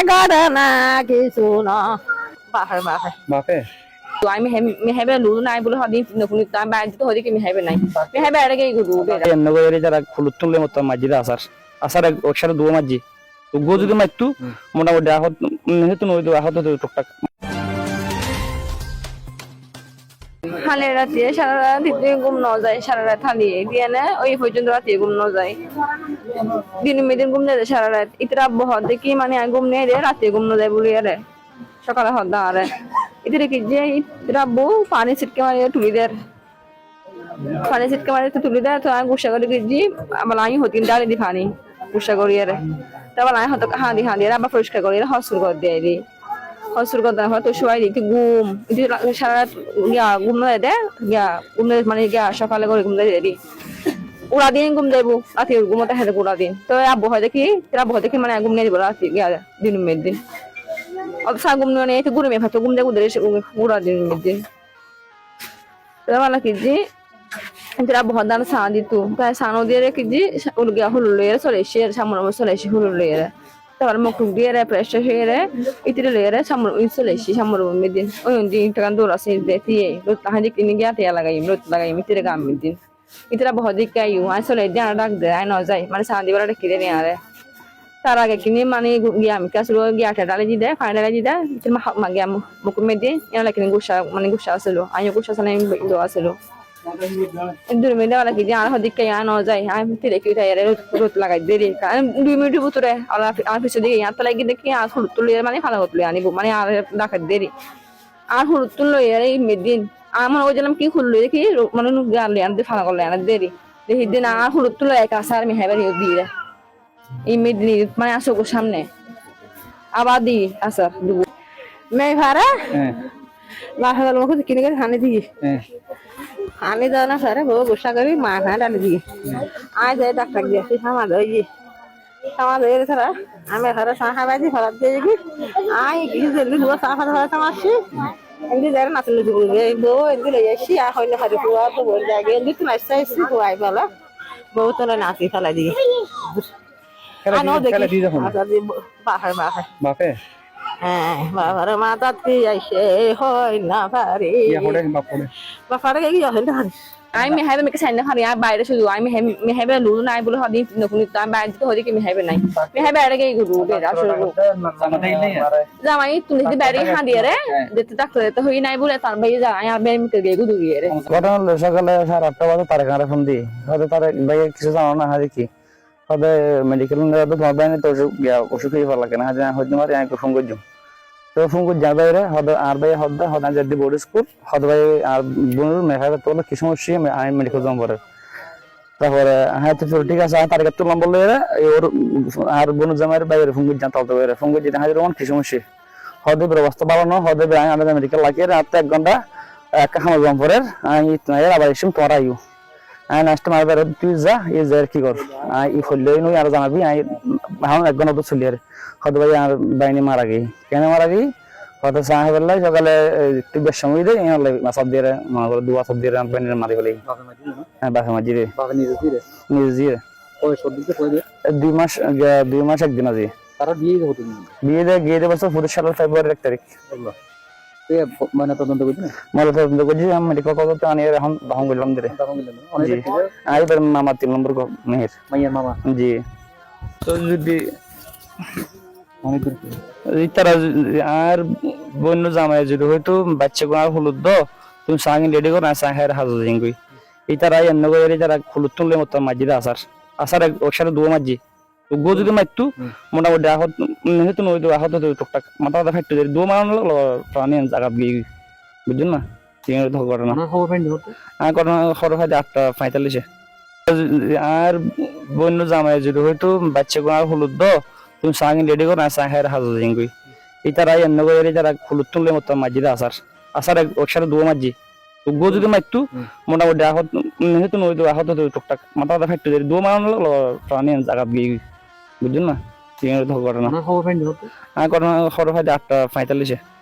ঘটনা কিছু না বাহে বাহে বাপে তো আমি হেবে লু নাই বলে হদিন নকুনি তাই বাইরে তো হদি কি আমি হেবে নাই আমি হেবে আরে কি গুরু দে এন্ন করে যারা ফুলুত তুললে মতো মাঝিরা আসার আসার একসাথে দুয়া মাঝি তো গো যদি মাইতু মোটামুটি আহত হেতু নই তো আহত তো টুকটাক হালে রাতে সারা রাত ঘুম ন যায় সারা রাত হালিয়ে দিয়ে না ওই পর্যন্ত রাতে ঘুম ন যায় দিন মেদিন ঘুম যায় সারা রাত ইতরা বহত দেখি মানে ঘুম নেই রে রাতে ঘুম ন যায় বলি আরে সকালে হদ্দা আরে ইতরে কি যে ইতরা বউ পানি ছিটকে মারিয়ে তুলি দেয় পানি ছিটকে মারিয়ে তো তুলি দেয় তো আমি গুসা করে গেছি আমার আমি হতিন ডালে দি পানি গুসা করি আরে তারপর আমি হতো হাঁদি আবার পরিষ্কার করি হসুর করে দিয়ে দিই হসুর কথা হয় তো সবাই দেখি ঘুম সারা রাত ঘুম দেয় ঘুম মানে সকালে করে ঘুম দেয় দেরি উড়া দিন ঘুম যাইবো রাতে ঘুমোতে হেঁটে উড়া দিন তো আব্বু হয় দেখি মানে ঘুম নিয়ে দিব রাতে দিন মেয়ের দিন অত সা ঘুম নিয়ে ঘুরে মেয়ে ভাবতো ঘুম যাবো উড়া দিন মেয়ের দিন তো বলা কি যে তেরা বহুত দান সা দিত তাই সানো দিয়ে রেখে যে উলগিয়া হুলু লইয়ে চলে এসে সামনে চলে এসে হুলু লইয়ে তারপর মুখ দিয়ে রে প্রেস হয়ে রে ইতিরে লইয়ে রে সামনে চলে এসে সামনে মেদিন ওই দিন টাকা দৌড় আছে দিয়ে রোদ তাহাজি কিনে গিয়া তে লাগাই রোদ লাগাই মিতিরে গাম মেদিন ইতিরা বহুত দিক আইউ আই চলে দিয়ে ডাক দে আই ন যাই মানে সা দিবার রেখে দে নিয়ে আরে তার আগে কিনে মানে গিয়া আমি কাছে গিয়া ডালে দি দে ফাইনাল ডালে দি দে গিয়া মুখ মেদিন এলা কিনে গুসা আসল আইও গুসা সালে আসল দূর মেয়ে দেওয়া কি যে আর হদিকে ন যায় আমি ফিরে কি উঠাই রোদ লাগাই দেরি 2 মিনিটের ভিতরে আমার পিছনে দিকে ইয়ার লাগি দেখি আর হলুদ তুলে মানে ভালো তুলে আনিব মানে আর ডাকাত দেরি আর হলুদ তুললো এই মেদিন আমার ওই জন্য কি খুললো দেখি মানে গালে আনতে ফালা করলে আনার দেরি দেখি দিন আর হলুদ তুলো এক আসার আমি হেবার দিয়ে এই মেদিন মানে আসো সামনে আবার দি আসার দুবো মেয়ে ভাড়া বাসা মুখ কিনে গেছে হানি দিয়ে আমি যাও না স্যার বউ গুসা করি মা খায় ডালি দিয়ে আয় যাই ডাক্তার দিয়েছি সমাজ ওই যে সমাজ হয়ে গেছে আমি ঘরে চা খাবাইছি ঘর দিয়ে কি আয় কিছু জলদি দুয়া চা খাতে ঘরে চামাচ্ছি এমনি যাই নাচলে বউ এমনি লই আসছি আর হইলে খালি খুয়া তো বই যাগে এমনি তো নাচতে আসছি খুয়াই বলা বউ তো নাচি ফেলাই দিয়ে বাপে বাপে হ্যাঁ বাবার মাথা আইসে হয় না পারে বাপারে কি আমি মেহাবে মেকে সাইন খারি আর বাইরে শুধু আমি মেহাবে লুলু নাই বলে হদিন নকুনি তাই বাইরে তো হদি কি মেহাবে নাই মেহাবে আরে কি গুরু দে আসলে জামাই তুমি যদি বাইরে হা দিয়ে রে যেতে ডাক্তার তো হই নাই বলে তার ভাই যা আর বের মিকে গে গুরু দিয়ে রে ঘটনা হলো সকালে 8:30 বাজে তার কারে ফোন দি হয়তো তার ভাই কিছু জানো না হাজি কি হয়তো মেডিকেল নিয়ে তো তোমার বাইরে তো ওষুধ খেয়ে ভালো লাগে না হাজি হইতে মারি আমি ফোন করছি তো ফোন করে যাবে রে হয়তো আর ভাই হদ্দা হদা যদি বোর্ড স্কুল হয়তো ভাই আর বোনের মেঘাবে তোলে কি সমস্যা আমি মেডিকেল যাবো পরে তারপরে হ্যাঁ তো ঠিক আছে তার কাছে তুললাম বললে ওর আর বোনের জামাইয়ের বাইরে ফোন করে জানতে হবে ফোন করে যেতে হাজির রকম কি সমস্যা হয়তো ব্যবস্থা ভালো না হয়তো আমি মেডিকেল লাগিয়ে রাত 1 ঘন্টা একটা খামার যাম পরে আমি আবার এসে তোর আইও আমি নাস্তা মারবার তুই যা এই যে কি কর ই ফললে নই আর জানাবি আমি ভালো 1 ঘন্টা তো চলি আর হয়তো ভাই আর বাইনি মারা গই কেন মারা গই হয়তো চা বেলায় সকালে একটু বেশ সময় দেয় মাছ দিয়ে মনে করে 2 মাছ দিয়ে বাইনি মারি ফেলে হ্যাঁ বাসা মাঝি রে নিজে দিয়ে 2 মাস 1 দিন আছে তারা বিয়ে গিয়ে দেবো 25 সালের ফেব্রুয়ারি 1 তারিখ মানে তদন্ত করছি আমি মেডিকেল কলেজে আনি এখন বাহন করলাম দিলে আইবার মামা 3 নম্বর মেহের মাইয়ার মামা জি তো যদি তারা আর বন্য জামাই যদি হয়তো বাচ্চা গুলো হলুদ দো তুমি সাঙ্গি রেডি করো না সাহের হাজর জিঙ্গুই এই তারা এন্ন করে যারা হলুদ তুললে মতো মাঝিরা আসার একসাথে দুয়া মাঝি তো গো যদি মারতু মোটামুটি আহত হেতু নই তো আহত টুকটাক মাথা ফাইটতে দেরি দুয়া মারানো প্রাণী জায়গা গিয়ে বুঝছেন না ঘটনা খবর হয় 8:45 আর বন্য জামাই যদি হয়তো বাচ্চা গুলো হলুদ দো তুমি সাঙ্গি রেডি করো না সাহের হাজর জিঙ্গুই এই তারা এন্ন করে যারা হলুদ তুললে মতো মাঝিরা আসার একসাথে দুয়া মাঝি তো গো যদি মারতু মোটামুটি আহত হেতু নই তো আহত টুকটাক মাথা ফাইটতে দেরি দুয়া মারানো প্রাণী জায়গা গিয়ে বুঝছেন না ঘটনা খবর হয় 8:45